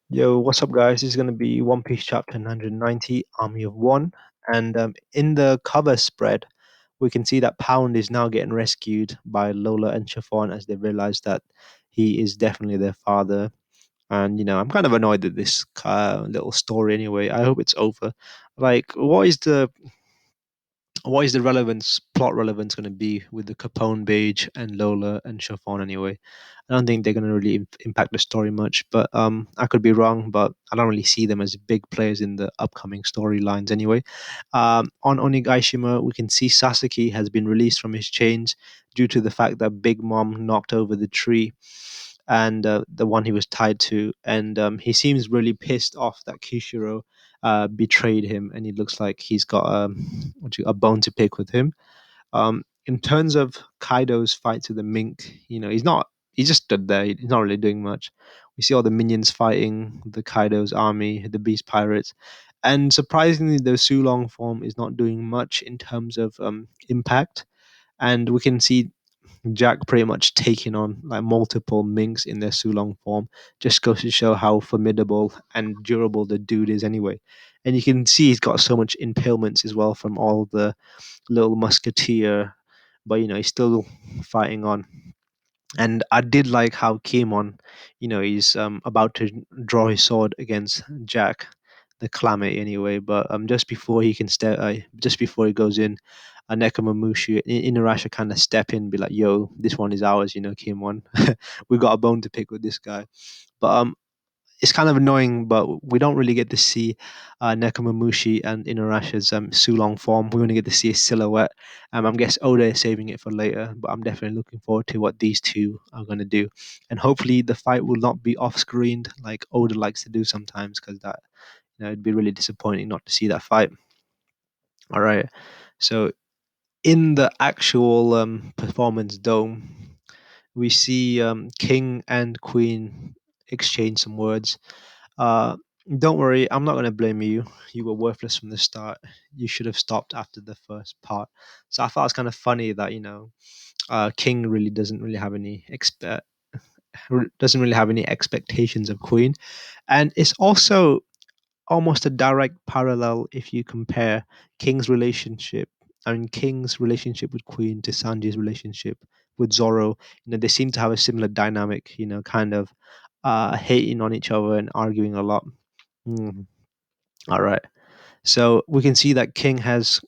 Yo, what's up, guys? This is going to be One Piece chapter 990, Army of One. And in the cover spread, we can see that Pound is now getting rescued by Lola and Chiffon as they realize that he is definitely their father. And, I'm kind of annoyed at this little story anyway. I hope it's over. Like, what is the relevance, plot relevance, going to be with the Capone Beige and Lola and Chiffon anyway? I don't think they're going to really impact the story much, but I could be wrong. But I don't really see them as big players in the upcoming storylines anyway. On Onigashima, we can see Sasaki has been released from his chains due to the fact that Big Mom knocked over the tree and the one he was tied to, and he seems really pissed off that Kishiro betrayed him, and he looks like he's got a bone to pick with him. In terms of Kaido's fight to the mink, he's just stood there. He's not really doing much. We see all the minions fighting the Kaido's army, the Beast Pirates, and surprisingly, the Sulong form is not doing much in terms of impact. And we can see Jack pretty much taking on like multiple minks in their Sulong form. Just goes to show how formidable and durable the dude is anyway. And you can see he's got so much impalements as well from all the little musketeer, but he's still fighting on. And I did like how Kimon, he's about to draw his sword against Jack, the Clamet anyway. But just before he goes in, Nekomamushi, Inarasha kind of step in, and be like, "Yo, this one is ours, Kimon. We got a bone to pick with this guy." But it's kind of annoying, but we don't really get to see Nekomamushi and Inarasha's Sulong form. We only get to see a silhouette. I guess Oda is saving it for later, but I'm definitely looking forward to what these two are going to do. And hopefully the fight will not be off-screened like Oda likes to do sometimes, because that, it'd be really disappointing not to see that fight. All right. So in the actual performance dome, we see King and Queen exchange some words. uh, don't worry, I'm not going to blame you. You were worthless from the start. You should have stopped after the first part. So I thought it's kind of funny that King really doesn't really have any expectations of Queen, and it's also almost a direct parallel if you compare King's relationship. I mean, King's relationship with Queen to Sanji's relationship with Zoro. They seem to have a similar dynamic. Kind of hating on each other and arguing a lot. Mm. All right. So we can see that King has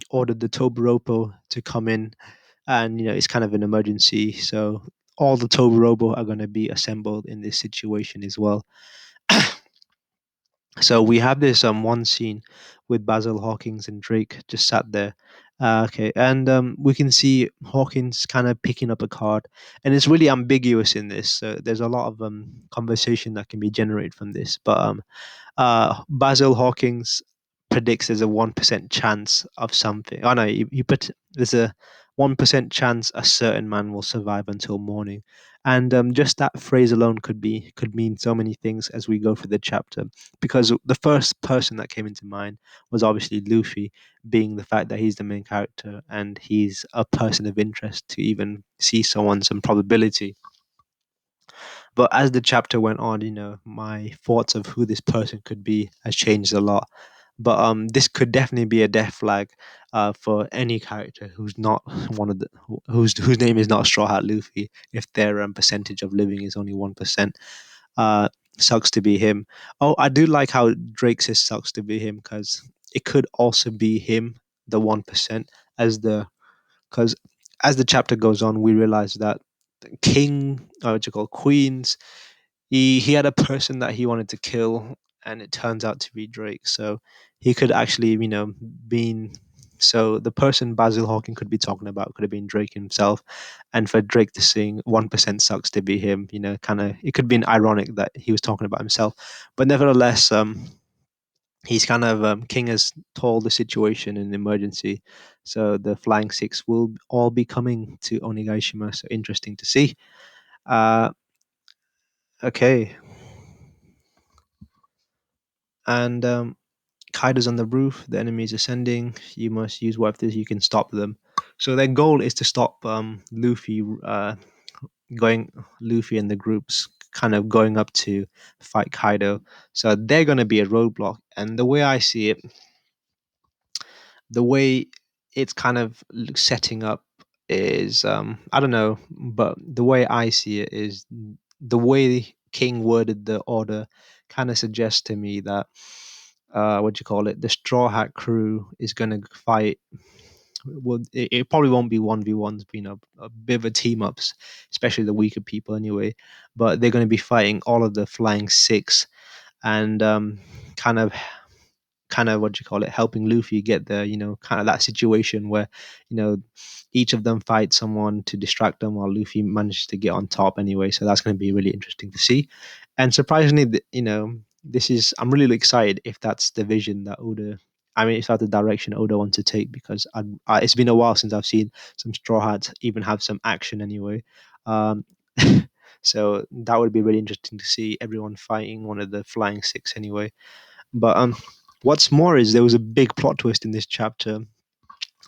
ordered the Toboropo to come in, and it's kind of an emergency. So all the Toboropo are going to be assembled in this situation as well. So we have this one scene with Basil Hawkins and Drake just sat there. Okay, and we can see Hawkins kind of picking up a card, and it's really ambiguous in this. So there's a lot of conversation that can be generated from this, but Basil Hawkins predicts there's a 1% chance of something. Oh no, he put there's a 1% chance a certain man will survive until morning, and just that phrase alone could mean so many things as we go through the chapter. Because the first person that came into mind was obviously Luffy, being the fact that he's the main character and he's a person of interest to even see someone's probability. But as the chapter went on, my thoughts of who this person could be has changed a lot. But this could definitely be a death flag for any character who's not one of the whose name is not Straw Hat Luffy. If their percentage of living is only 1%, uh, sucks to be him. Oh, I do like how Drake says sucks to be him, because it could also be him, the 1%, as the because as the chapter goes on, we realize that King, or what you call Queens, he had a person that he wanted to kill, and it turns out to be Drake. So he could actually, been so the person Basil Hawking could be talking about could have been Drake himself, and for Drake to sing 1% sucks to be him, kind of it could be ironic that he was talking about himself, but nevertheless, he's kind of King has told the situation in emergency, so the Flying Six will all be coming to Onigashima. So interesting to see. Uh, okay, and Kaido's on the roof. The enemy is ascending. You must use whatever you can stop them. So their goal is to stop Luffy going Luffy and the groups kind of going up to fight Kaido. So they're going to be a roadblock. And the way I see it, the way it's kind of setting up is, I don't know, but the way I see it is the way King worded the order kind of suggests to me that what do you call it, the Straw Hat crew is going to fight. Well, it probably won't be 1v1s, but, a bit of a team ups, especially the weaker people anyway. But they're going to be fighting all of the Flying Six, and kind of what do you call it, helping Luffy get there, kind of that situation where, you know each of them fight someone to distract them while Luffy manages to get on top anyway. So that's going to be really interesting to see. And surprisingly, this is, I'm really excited if that's the vision that Oda, I mean, if that's the direction Oda wants to take, because it's been a while since I've seen some Straw Hats even have some action anyway. um so that would be really interesting to see everyone fighting one of the Flying Six anyway. But what's more is there was a big plot twist in this chapter.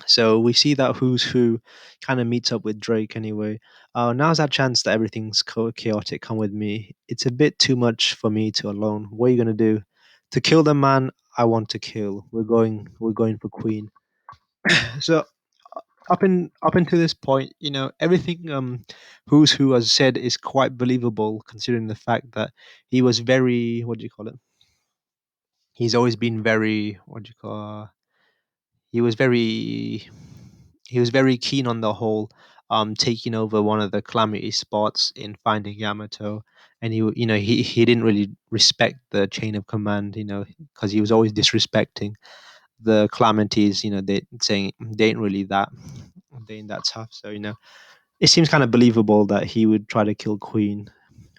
So we see that Who's Who kind of meets up with Drake anyway. Now's our chance that everything's chaotic. Come with me. It's a bit too much for me to alone. What are you gonna do? To kill the man I want to kill. We're going for Queen. So up until this point, everything Who's Who has said is quite believable, considering the fact that he was very, what do you call it? He's always been very, what do you call? He was very he was very keen on the whole taking over one of the calamity spots in finding Yamato. And he didn't really respect the chain of command, because he was always disrespecting the calamities. They saying they ain't really that, they ain't that tough. So it seems kind of believable that he would try to kill Queen.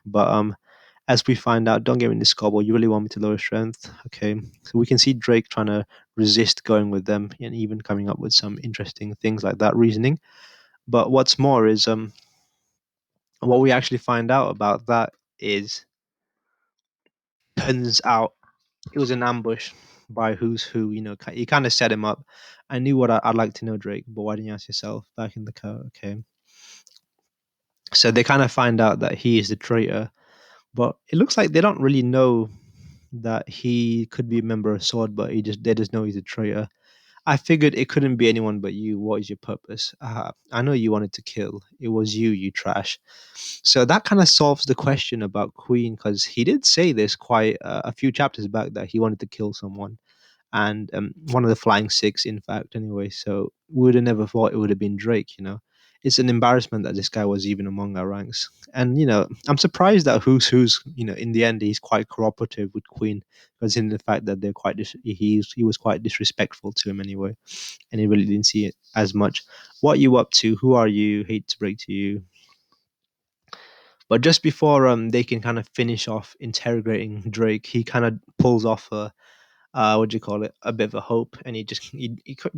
But as we find out, don't get me in this cobble. You really want me to lower strength? Okay. So we can see Drake trying to resist going with them and even coming up with some interesting things like that reasoning. But what's more is, what we actually find out about that is, turns out it was an ambush by Who's Who. He kind of set him up. I knew what I'd like to know, Drake, but why didn't you ask yourself back in the car? Okay. So they kind of find out that he is the traitor, but it looks like they don't really know that he could be a member of Sword, but they just know he's a traitor. I figured it couldn't be anyone but you. What is your purpose? I know you wanted to kill. It was you, you trash. So that kind of solves the question about Queen, because he did say this quite a few chapters back that he wanted to kill someone, and one of the Flying Six, in fact. Anyway, so we would have never thought it would have been Drake. It's an embarrassment that this guy was even among our ranks. And I'm surprised that Who's in the end he's quite cooperative with Queen, because in the fact that they're quite he was quite disrespectful to him anyway, and he really didn't see it as much. What are you up to? Who are you? Hate to break to you. But just before they can kind of finish off interrogating Drake, he kind of pulls off a, what do you call it, a bit of a hope, and he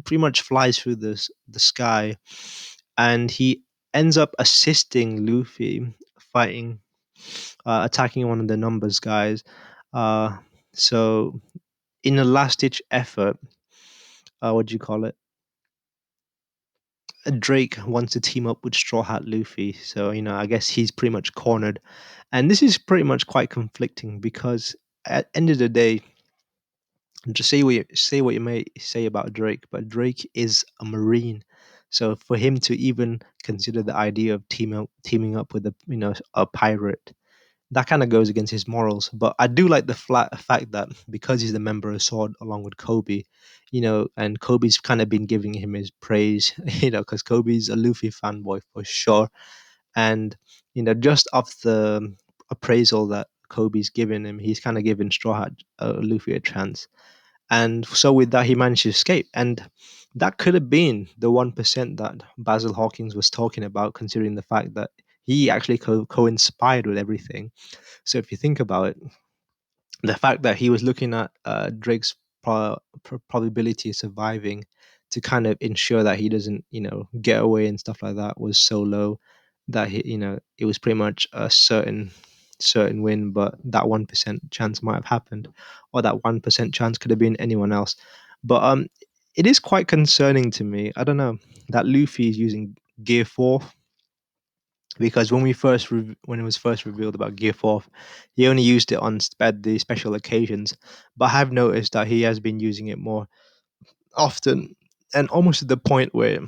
pretty much flies through the sky, and he ends up assisting Luffy fighting, attacking one of the numbers guys. So in a last ditch effort, what do you call it, Drake wants to team up with Straw Hat Luffy. So I guess he's pretty much cornered, and this is pretty much quite conflicting, because at end of the day, just say what you may say about Drake, but Drake is a Marine. So for him to even consider the idea of teaming up with a pirate, that kind of goes against his morals. But I do like the flat fact that because he's a member of Sword along with Kobe, and Kobe's kind of been giving him his praise, because Kobe's a Luffy fanboy for sure. And just off the appraisal that Kobe's given him, he's kind of given Straw Hat Luffy a chance. And so with that, he managed to escape. And that could have been the 1% that Basil Hawkins was talking about, considering the fact that he actually co-inspired with everything. So if you think about it, the fact that he was looking at Drake's probability of surviving to kind of ensure that he doesn't, get away and stuff like that was so low that it was pretty much a certain win. But that 1% chance might have happened, or that 1% chance could have been anyone else. But it is quite concerning to me. I don't know that Luffy is using Gear 4 because when it was first revealed about Gear Fourth, he only used it on the special occasions. But I have noticed that he has been using it more often, and almost to the point where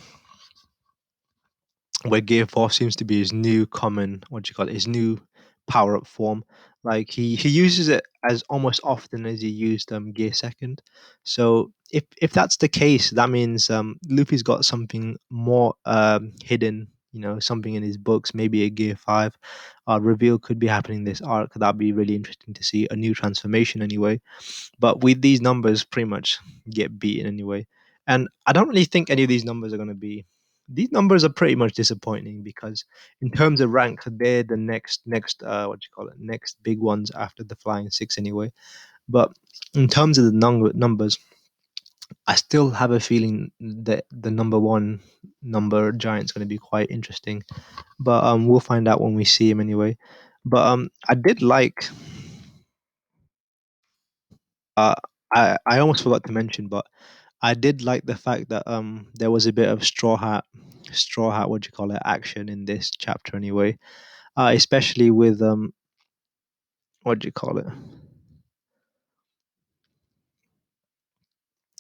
Gear Four seems to be his new common, what do you call it, his new power up form. Like he uses it as almost often as he used Gear Second. So if that's the case, that means Luffy's got something more hidden. You know, something in his books, maybe a Gear Five reveal could be happening this arc. That'd be really interesting to see a new transformation anyway. But with these numbers, pretty much get beaten anyway. And I don't really think any of these numbers are going to be. These numbers are pretty much disappointing because, in terms of rank, they're the next what do you call it, next big ones after the Flying Six anyway. But in terms of the numbers, I still have a feeling that the number one number giant's going to be quite interesting. But we'll find out when we see him anyway. But I did like uh, I almost forgot to mention, but I did like the fact that there was a bit of straw hat, what do you call it, action in this chapter anyway. Especially with what do you call it?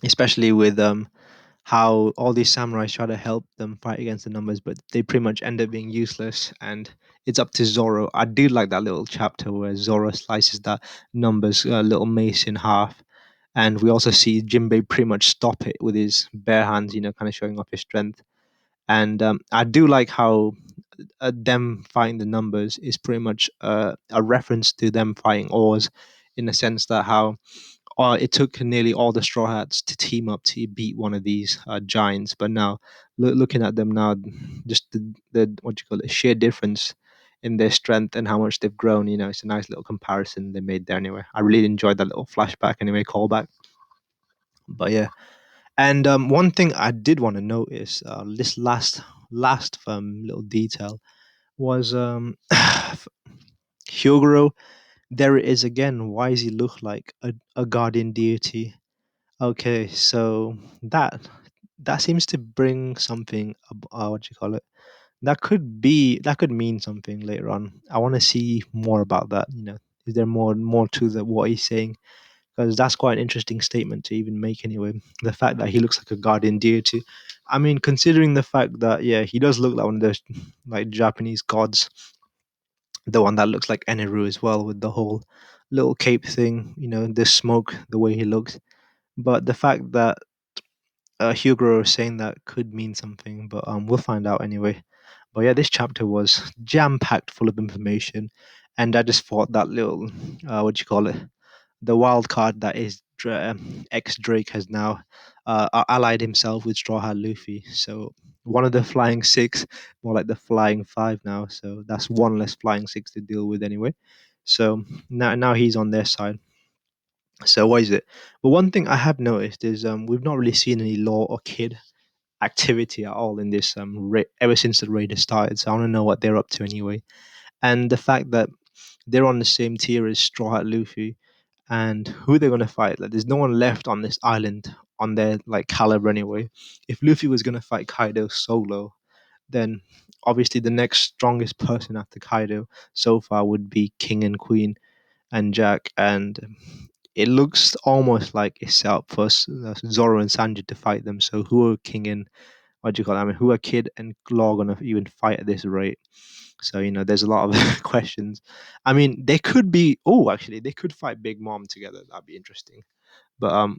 Especially with how all these samurais try to help them fight against the numbers, but they pretty much end up being useless, and it's up to Zoro. I do like that little chapter where Zoro slices that numbers little mace in half, and we also see Jinbei pretty much stop it with his bare hands, you know, kind of showing off his strength. And I do like how them fighting the numbers is pretty much a reference to them fighting Oars, in the sense that how it took nearly all the Straw Hats to team up to beat one of these giants. But now, looking at them now, just the what do you call it, sheer difference in their strength and how much they've grown. You know, it's a nice little comparison they made there. Anyway, I really enjoyed that little flashback. Anyway, callback. But yeah, and one thing I did want to notice, this last little detail was Hyogoro. There it is again. Why does he look like a guardian deity? Okay, so that seems to bring something. What do you call it? That could mean something later on. I want to see more about that. You know, is there more to what he's saying? Because that's quite an interesting statement to even make anyway. The fact that he looks like a guardian deity. I mean, considering the fact that yeah, he does look like one of those like Japanese gods, the one that looks like Eneru as well, with the whole little cape thing. You know, the smoke, the way he looks. But the fact that Hugo is saying that could mean something, but we'll find out anyway. But yeah, this chapter was jam packed full of information, and I just thought that little, what do you call it, the wild card that is ex Drake has now allied himself with Straw Hat Luffy. So one of the Flying Six, more like the Flying Five now. So that's one less Flying Six to deal with anyway. So now he's on their side. So what is it? But one thing I have noticed is we've not really seen any Law or Kid activity at all in this ever since the raid has started. So I want to know what they're up to anyway. And the fact that they're on the same tier as Straw Hat Luffy, and who they're gonna fight. Like, there's no one left on this island on their like caliber anyway. If Luffy was gonna fight Kaido solo, then obviously the next strongest person after Kaido so far would be King and Queen and Jack, and it looks almost like it's set up for Zoro and Sanji to fight them. So who are King and what do you call it? I mean, who are Kid and Law gonna even fight at this rate? So you know, there's a lot of questions. I mean, they could be. Oh, actually, they could fight Big Mom together. That'd be interesting. But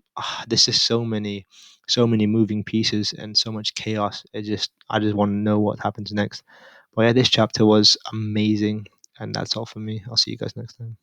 this is so many moving pieces and so much chaos. I just want to know what happens next. But yeah, this chapter was amazing, and that's all for me. I'll see you guys next time.